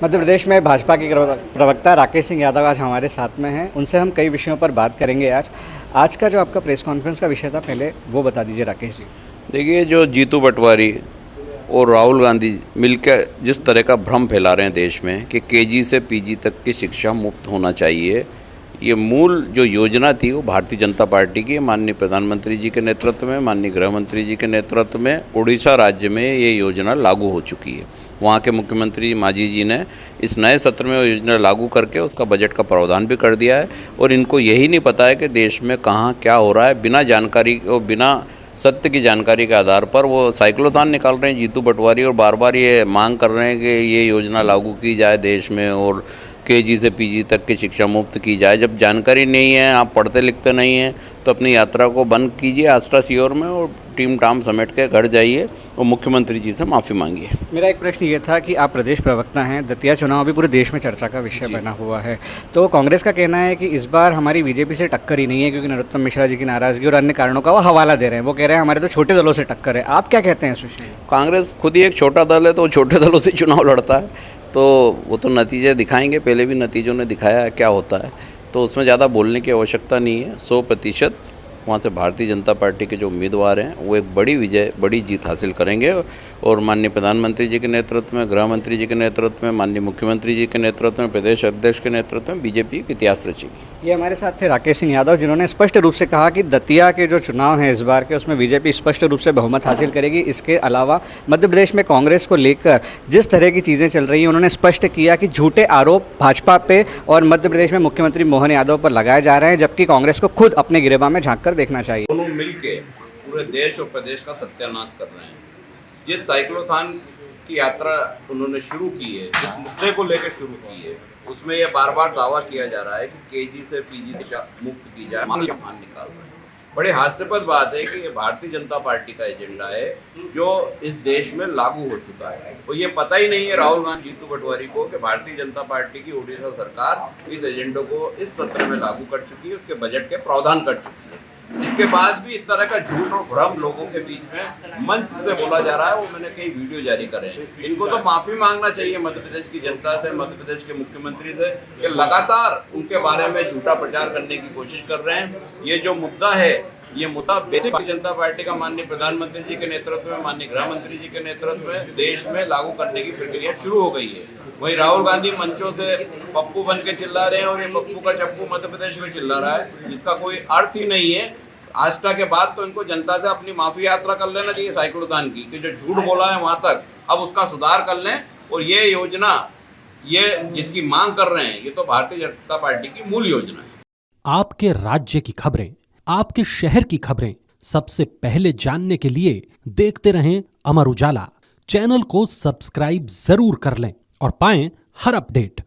मध्य प्रदेश में भाजपा के प्रवक्ता राकेश सिंह यादव आज हमारे साथ में हैं। उनसे हम कई विषयों पर बात करेंगे। आज का जो आपका प्रेस कॉन्फ्रेंस का विषय था, पहले वो बता दीजिए राकेश जी। देखिए, जो जीतू पटवारी और राहुल गांधी मिलकर जिस तरह का भ्रम फैला रहे हैं देश में कि केजी से पीजी तक की शिक्षा मुफ्त होना चाहिए, ये मूल जो योजना थी वो भारतीय जनता पार्टी की माननीय प्रधानमंत्री जी के नेतृत्व में, माननीय गृह मंत्री जी के नेतृत्व में उड़ीसा राज्य में ये योजना लागू हो चुकी है। वहाँ के मुख्यमंत्री मांझी जी ने इस नए सत्र में वो योजना लागू करके उसका बजट का प्रावधान भी कर दिया है। और इनको यही नहीं पता है कि देश में कहाँ क्या हो रहा है। बिना जानकारी और बिना सत्य की जानकारी के आधार पर वो साइक्लोथॉन निकाल रहे हैं जीतू पटवारी, और बार बार ये मांग कर रहे हैं कि ये योजना लागू की जाए देश में और केजी से पीजी तक की शिक्षा मुफ्त की जाए। जब जानकारी नहीं है, आप पढ़ते लिखते नहीं हैं, तो अपनी यात्रा को बंद कीजिए आस्था सीहोर में और टीम टाम समेट के घर जाइए और मुख्यमंत्री जी से माफ़ी मांगिए। मेरा एक प्रश्न ये था कि आप प्रदेश प्रवक्ता हैं, दतिया चुनाव भी पूरे देश में चर्चा का विषय बना हुआ है, तो कांग्रेस का कहना है कि इस बार हमारी बीजेपी से टक्कर ही नहीं है, क्योंकि नरोत्तम मिश्रा जी की नाराज़गी और अन्य कारणों का वो हवाला दे रहे हैं। वो कह रहे हैं हमारे तो छोटे दलों से टक्कर है। आप क्या कहते हैं इस विषय में? कांग्रेस खुद ही एक छोटा दल है, तो छोटे दलों से चुनाव लड़ता है, तो वो तो नतीजे दिखाएंगे। पहले भी नतीजों ने दिखाया है क्या होता है, तो उसमें ज़्यादा बोलने की आवश्यकता नहीं है। 100% वहाँ से भारतीय जनता पार्टी के जो उम्मीदवार हैं वो एक बड़ी विजय, बड़ी जीत हासिल करेंगे। और माननीय प्रधानमंत्री जी के नेतृत्व में, गृह मंत्री जी के नेतृत्व में, माननीय मुख्यमंत्री जी के नेतृत्व में, प्रदेश अध्यक्ष के नेतृत्व में बीजेपी एक इतिहास रचेगी। ये हमारे साथ थे राकेश सिंह यादव, जिन्होंने स्पष्ट रूप से कहा कि दतिया के जो चुनाव हैं इस बार के, उसमें बीजेपी स्पष्ट रूप से बहुमत हासिल करेगी। इसके अलावा मध्य प्रदेश में कांग्रेस को लेकर जिस तरह की चीज़ें चल रही हैं, उन्होंने स्पष्ट किया कि झूठे आरोप भाजपा पे और मध्य प्रदेश में मुख्यमंत्री मोहन यादव पर लगाए जा रहे हैं, जबकि कांग्रेस को खुद अपने गिरेबान में झांक कर देखना चाहिए। दोनों मिलके पूरे देश और प्रदेश का सत्यानाश कर रहे हैं। जिस साइक्लोथॉन की यात्रा उन्होंने शुरू की है, जिस मुद्दे को लेकर शुरू की है, उसमें यह बार बार दावा किया जा रहा है कि केजी से पीजी शिक्षा मुफ्त की जाए, मान निकाल रहे हैं। बड़े हास्यास्पद बात है कि ये भारतीय जनता पार्टी का एजेंडा है जो इस देश में लागू हो चुका है। और ये पता ही नहीं है राहुल गांधी, जीतू पटवारी को कि भारतीय जनता पार्टी की उड़ीसा सरकार इस एजेंडे को इस सत्र में लागू कर चुकी है, उसके बजट के प्रावधान कर चुकी है। इसके बाद भी इस तरह का झूठ और भ्रम लोगों के बीच में मंच से बोला जा रहा है। वो मैंने कई वीडियो जारी करे हैं। इनको तो माफ़ी मांगना चाहिए मध्य प्रदेश की जनता से, मध्य प्रदेश के मुख्यमंत्री से, कि लगातार उनके बारे में झूठा प्रचार करने की कोशिश कर रहे हैं। ये जो मुद्दा है, ये मुद्दा बेसिक जनता पार्टी का माननीय प्रधानमंत्री जी के नेतृत्व में, माननीय गृह मंत्री जी के नेतृत्व में देश में लागू करने की प्रक्रिया शुरू हो गई है। वहीं राहुल गांधी मंचों से पप्पू बन के चिल्ला रहे हैं, और ये पप्पू का चप्पू मध्य प्रदेश में चिल्ला रहा है, जिसका कोई अर्थ ही नहीं है। आस्था के बाद तो इनको जनता से अपनी माफी यात्रा कर लेना चाहिए साइक्लोथॉन की, कि जो झूठ बोला है वहां तक अब उसका सुधार कर लें। और ये योजना, ये जिसकी मांग कर रहे हैं, ये तो भारतीय जनता पार्टी की मूल योजना है। आपके राज्य की खबरें, आपके शहर की खबरें सबसे पहले जानने के लिए देखते रहें अमर उजाला। चैनल को सब्सक्राइब जरूर कर लें और पाएं हर अपडेट।